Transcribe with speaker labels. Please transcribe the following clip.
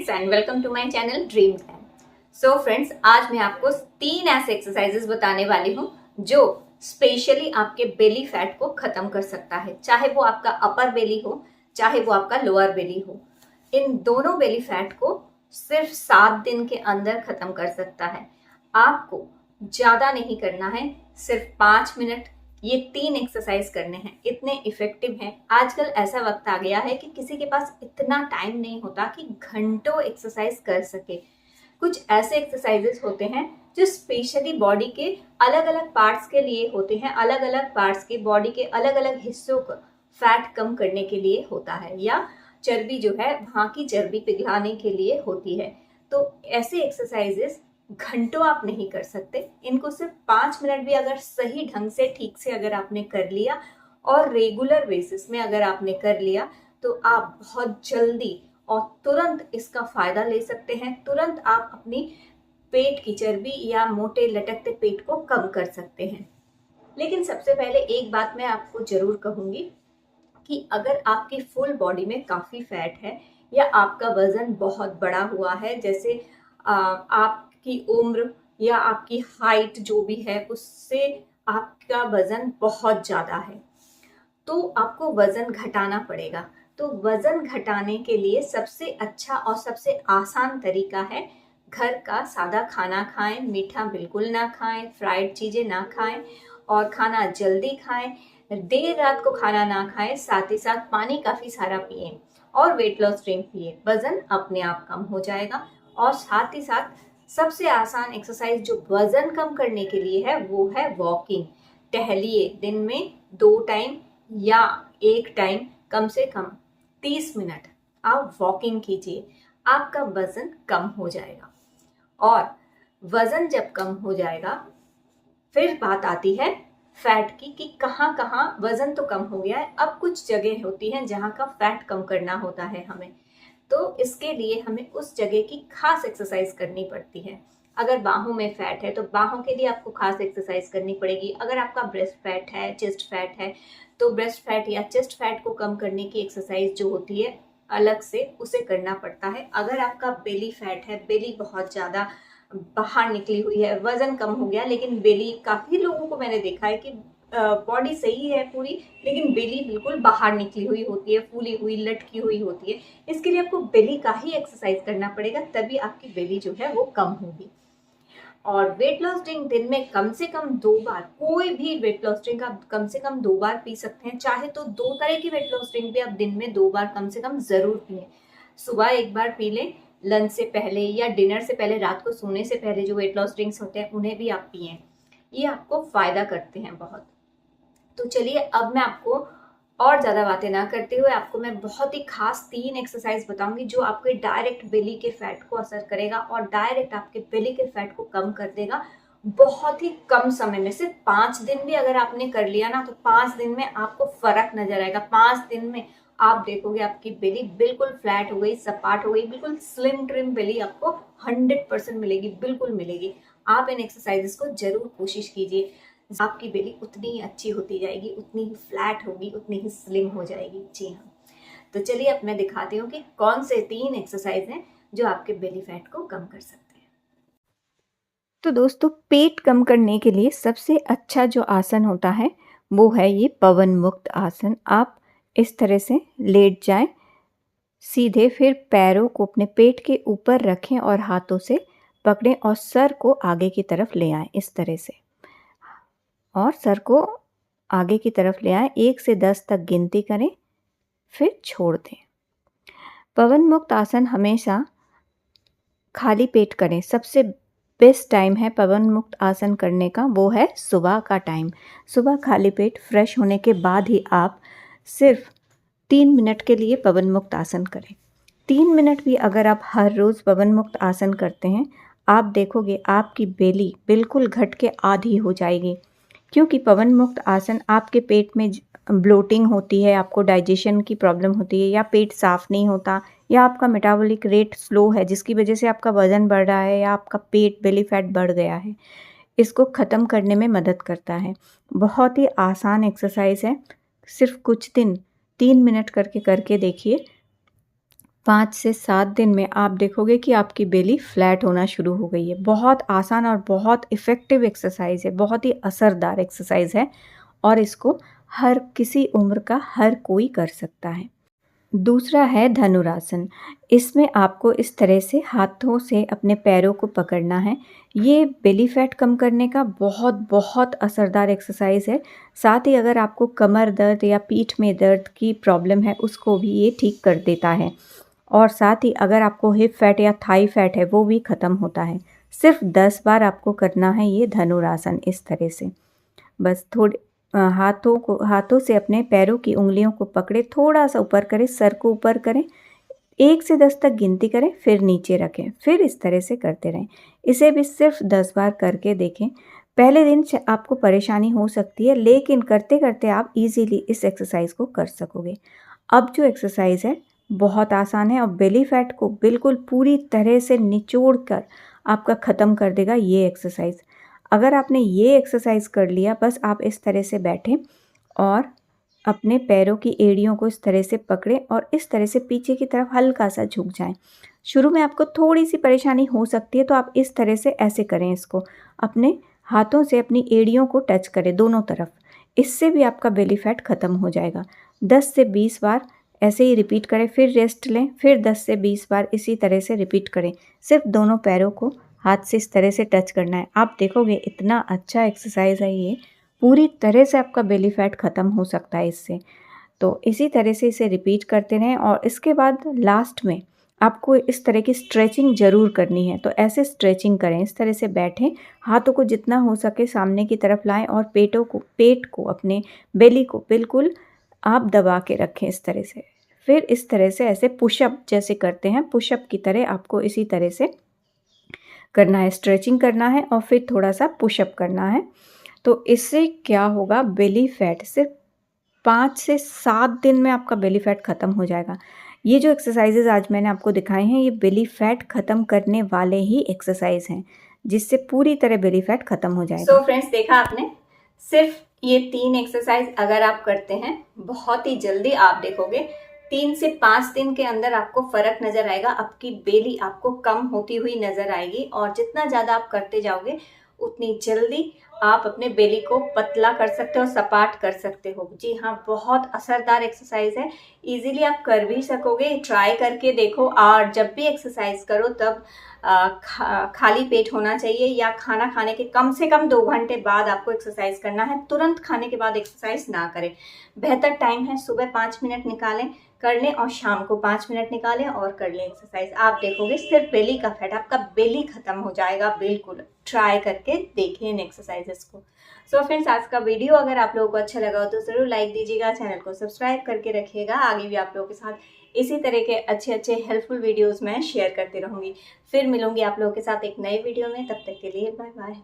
Speaker 1: Friends and welcome to my channel dream time. So friends, आज मैं आपको 3 ऐसे एक्सरसाइजेस बताने वाली हूँ जो स्पेशली आपके बेली फैट को खत्म कर सकता है। चाहे वो आपका अपर बेली हो, चाहे वो आपका लोअर बेली हो, इन दोनों बेली फैट को सिर्फ 7 दिन के अंदर खत्म कर सकता है। आपको ज्यादा नहीं करना है, सिर्फ 5 मिनट ये 3 एक्सरसाइज करने हैं। इतने इफेक्टिव हैं। आजकल ऐसा वक्त आ गया है कि किसी के पास इतना टाइम नहीं होता कि घंटों एक्सरसाइज कर सके। कुछ ऐसे एक्सरसाइजेस होते हैं जो स्पेशली बॉडी के अलग अलग पार्ट्स के लिए होते हैं, अलग अलग पार्ट्स के बॉडी के अलग अलग हिस्सों को फैट कम करने के लिए होता है, या चर्बी जो है वहां की चर्बी पिघलाने के लिए होती है। तो ऐसे एक्सरसाइजेस घंटों आप नहीं कर सकते। इनको सिर्फ 5 मिनट भी अगर सही ढंग से ठीक से अगर आपने कर लिया और रेगुलर बेसिस में अगर आपने कर लिया तो आप बहुत जल्दी और तुरंत इसका फायदा ले सकते हैं। तुरंत आप अपनी पेट की चर्बी या मोटे लटकते पेट को कम कर सकते हैं। लेकिन सबसे पहले एक बात मैं आपको जरूर कहूंगी कि अगर आपकी फुल बॉडी में काफी फैट है या आपका वजन बहुत बड़ा हुआ है, जैसे आपकी उम्र या आपकी हाइट जो भी है उससे आपका वजन बहुत ज्यादा है, तो आपको वजन घटाना पड़ेगा। तो वजन घटाने के लिए सबसे अच्छा और सबसे आसान तरीका है घर का सादा खाना खाएं, मीठा बिल्कुल ना खाएं, फ्राइड चीजें ना खाएं और खाना जल्दी खाएं, देर रात को खाना ना खाएं, साथ ही साथ पानी काफी सारा पिएं और वेट लॉस ड्रिंक पिए। वजन अपने आप कम हो जाएगा। और साथ ही साथ सबसे आसान एक्सरसाइज जो वजन कम करने के लिए है वो है वॉकिंग। टहलिए, दिन में 2 टाइम या 1 टाइम कम से कम 30 मिनट आप वॉकिंग कीजिए, आपका वजन कम हो जाएगा। और वजन जब कम हो जाएगा फिर बात आती है फैट की कि कहाँ कहाँ वजन तो कम हो गया है, अब कुछ जगह होती हैं जहाँ का फैट कम करना होता है हमें। तो इसके लिए हमें उस जगह की खास एक्सरसाइज करनी पड़ती है। अगर बाहों में फैट है तो बाहों के लिए आपको खास एक्सरसाइज करनी पड़ेगी। अगर आपका ब्रेस्ट फैट है, चेस्ट फैट है, तो ब्रेस्ट फैट या चेस्ट फैट को कम करने की एक्सरसाइज जो होती है अलग से उसे करना पड़ता है। अगर आपका बेली फैट है, बेली बहुत ज्यादा बाहर निकली हुई है, वजन कम हो गया, लेकिन बेली, काफी लोगों को मैंने देखा है कि बॉडी सही है पूरी लेकिन बेली बिल्कुल बाहर निकली हुई होती है, फूली हुई लटकी हुई होती है। इसके लिए आपको बेली का ही एक्सरसाइज करना पड़ेगा, तभी आपकी बेली जो है वो कम होगी। और वेट लॉस ड्रिंक दिन में कम से कम 2 बार, कोई भी वेट लॉस ड्रिंक आप कम से कम 2 बार पी सकते हैं। चाहे तो 2 तरह की वेट लॉस ड्रिंक भी आप दिन में 2 बार कम से कम जरूर पिए। सुबह एक बार पी लें लंच से पहले, या डिनर से पहले, रात को सोने से पहले जो वेट लॉस ड्रिंक्स होते हैं उन्हें भी आप पिए। ये आपको फायदा करते हैं बहुत। तो चलिए अब मैं आपको और ज्यादा बातें ना करते हुए आपको मैं बहुत ही खास 3 एक्सरसाइज बताऊंगी जो आपके डायरेक्ट बेली के फैट को असर करेगा और डायरेक्ट आपके बेली के फैट को कम कर देगा बहुत ही कम समय में। सिर्फ 5 दिन भी अगर आपने कर लिया ना तो 5 दिन में आपको फर्क नजर आएगा। 5 दिन में आप देखोगे आपकी बेली बिल्कुल फ्लैट हो गई, सपाट हो गई, बिल्कुल स्लिम ट्रिम बेली आपको 100% मिलेगी, बिल्कुल मिलेगी। आप इन एक्सरसाइजेस को जरूर कोशिश कीजिए। आपकी बेली उतनी ही अच्छी होती जाएगी, उतनी ही फ्लैट होगी, उतनी ही स्लिम हो जाएगी। जी हाँ, तो चलिए अब मैं दिखाती हूँ कि कौन से 3 एक्सरसाइज हैं जो आपके बेली फैट को कम कर सकते हैं।
Speaker 2: तो दोस्तों, पेट कम करने के लिए सबसे अच्छा जो आसन होता है वो है ये पवन मुक्त आसन। आप इस तरह से लेट जाएं सीधे, फिर पैरों को अपने पेट के ऊपर रखें और हाथों से पकड़ें और सर को आगे की तरफ ले आएं इस तरह से, और सर को आगे की तरफ ले आएं। 1 से 10 तक गिनती करें, फिर छोड़ दें। पवन मुक्त आसन हमेशा खाली पेट करें। सबसे बेस्ट टाइम है पवन मुक्त आसन करने का वो है सुबह का टाइम। सुबह खाली पेट फ्रेश होने के बाद ही आप सिर्फ 3 मिनट के लिए पवन मुक्त आसन करें। 3 मिनट भी अगर आप हर रोज़ पवन मुक्त आसन करते हैं, आप देखोगे आपकी बेली बिल्कुल घट के आधी हो जाएगी। क्योंकि पवन मुक्त आसन आपके पेट में ब्लोटिंग होती है, आपको डाइजेशन की प्रॉब्लम होती है, या पेट साफ नहीं होता, या आपका मेटाबॉलिक रेट स्लो है जिसकी वजह से आपका वजन बढ़ रहा है, या आपका पेट बेली फैट बढ़ गया है, इसको ख़त्म करने में मदद करता है। बहुत ही आसान एक्सरसाइज है। सिर्फ कुछ दिन 3 मिनट करके देखिए, 5 से 7 दिन में आप देखोगे कि आपकी बेली फ्लैट होना शुरू हो गई है। बहुत आसान और बहुत इफ़ेक्टिव एक्सरसाइज़ है, बहुत ही असरदार एक्सरसाइज़ है और इसको हर किसी उम्र का हर कोई कर सकता है। दूसरा है धनुरासन। इसमें आपको इस तरह से हाथों से अपने पैरों को पकड़ना है। ये बेली फैट कम करने का बहुत असरदार एक्सरसाइज़ है। साथ ही अगर आपको कमर दर्द या पीठ में दर्द की प्रॉब्लम है, उसको भी ये ठीक कर देता है। और साथ ही अगर आपको हिप फैट या थाई फैट है, वो भी ख़त्म होता है। सिर्फ 10 बार आपको करना है ये धनुरासन इस तरह से। बस हाथों से अपने पैरों की उंगलियों को पकड़े, थोड़ा-सा ऊपर करें, सर को ऊपर करें, 1 से 10 तक गिनती करें, फिर नीचे रखें, फिर इस तरह से करते रहें। इसे भी सिर्फ 10 बार करके देखें। पहले दिन आपको परेशानी हो सकती है, लेकिन करते-करते आप ईज़िली इस एक्सरसाइज़ को कर सकोगे। अब जो एक्सरसाइज़ है बहुत आसान है और बेली फैट को बिल्कुल पूरी तरह से निचोड़ कर आपका ख़त्म कर देगा ये एक्सरसाइज़। अगर आपने ये एक्सरसाइज़ कर लिया, बस आप इस तरह से बैठें और अपने पैरों की एड़ियों को इस तरह से पकड़ें और इस तरह से पीछे की तरफ हल्का-सा झुक जाएँ। शुरू में आपको थोड़ी-सी परेशानी हो सकती है, तो आप इस तरह से ऐसे करें इसको। अपने हाथों से अपनी एड़ियों को टच करें दोनों तरफ। इससे भी आपका बेली फैट ख़त्म हो जाएगा। 10 से 20 बार ऐसे ही रिपीट करें, फिर रेस्ट लें, फिर 10 से 20 बार इसी तरह से रिपीट करें। सिर्फ दोनों पैरों को हाथ से इस तरह से टच करना है। आप देखोगे इतना अच्छा एक्सरसाइज़ है ये, पूरी तरह से आपका बेली फैट ख़त्म हो सकता है इससे। तो इसी तरह से इसे रिपीट करते रहें और इसके बाद लास्ट में आपको इस तरह की स्ट्रेचिंग ज़रूर करनी है। तो ऐसे स्ट्रेचिंग करें, इस तरह से बैठें, हाथों को जितना हो सके सामने की तरफ लाएँ और पेट को अपने बेली को बिल्कुल आप दबा के रखें इस तरह से। फिर इस तरह से ऐसे पुशअप जैसे करते हैं, पुशअप की तरह आपको इसी तरह से करना है, स्ट्रेचिंग करना है और फिर थोड़ा-सा पुशअप करना है। तो इससे क्या होगा, बेली फैट सिर्फ 5 से 7 दिन में आपका बेली फैट ख़त्म हो जाएगा। ये जो एक्सरसाइज़ेज़ आज मैंने आपको दिखाए हैं, ये बेली फैट ख़त्म करने वाले ही एक्सरसाइज़ हैं, जिससे पूरी तरह बेली फैट ख़त्म हो जाएगा।
Speaker 1: सो फ्रेंड्स, देखा आपने, सिर्फ ये 3 एक्सरसाइज अगर आप करते हैं, बहुत ही जल्दी आप देखोगे 3 से 5 दिन के अंदर आपको फर्क नजर आएगा। आपकी बेली आपको कम होती हुई नजर आएगी और जितना ज्यादा आप करते जाओगे उतनी जल्दी आप अपने बेली को पतला कर सकते हो, सपाट कर सकते हो। जी हाँ, बहुत असरदार एक्सरसाइज है, इजीली आप कर भी सकोगे। ट्राई करके देखो और जब भी एक्सरसाइज करो तब खाली पेट होना चाहिए या खाना खाने के कम से कम 2 घंटे बाद आपको एक्सरसाइज करना है। तुरंत खाने के बाद एक्सरसाइज ना करें। बेहतर टाइम है सुबह 5 मिनट निकालें, कर लें और शाम को 5 मिनट निकालें और कर लें एक्सरसाइज। आप देखोगे सिर्फ बेली का फैट, आपका बेली खत्म हो जाएगा। बिल्कुल ट्राई करके देखिए इन एक्सरसाइजेस को। सो फ्रेंड्स, आज का वीडियो अगर आप लोगों को अच्छा लगा हो तो ज़रूर लाइक दीजिएगा, चैनल को सब्सक्राइब करके रखिएगा। आगे भी आप लोगों के साथ इसी तरह के अच्छे हेल्पफुल वीडियोस मैं शेयर करती रहूँगी। फिर मिलूंगी आप लोगों के साथ एक नए वीडियो में, तब तक के लिए बाय बाय।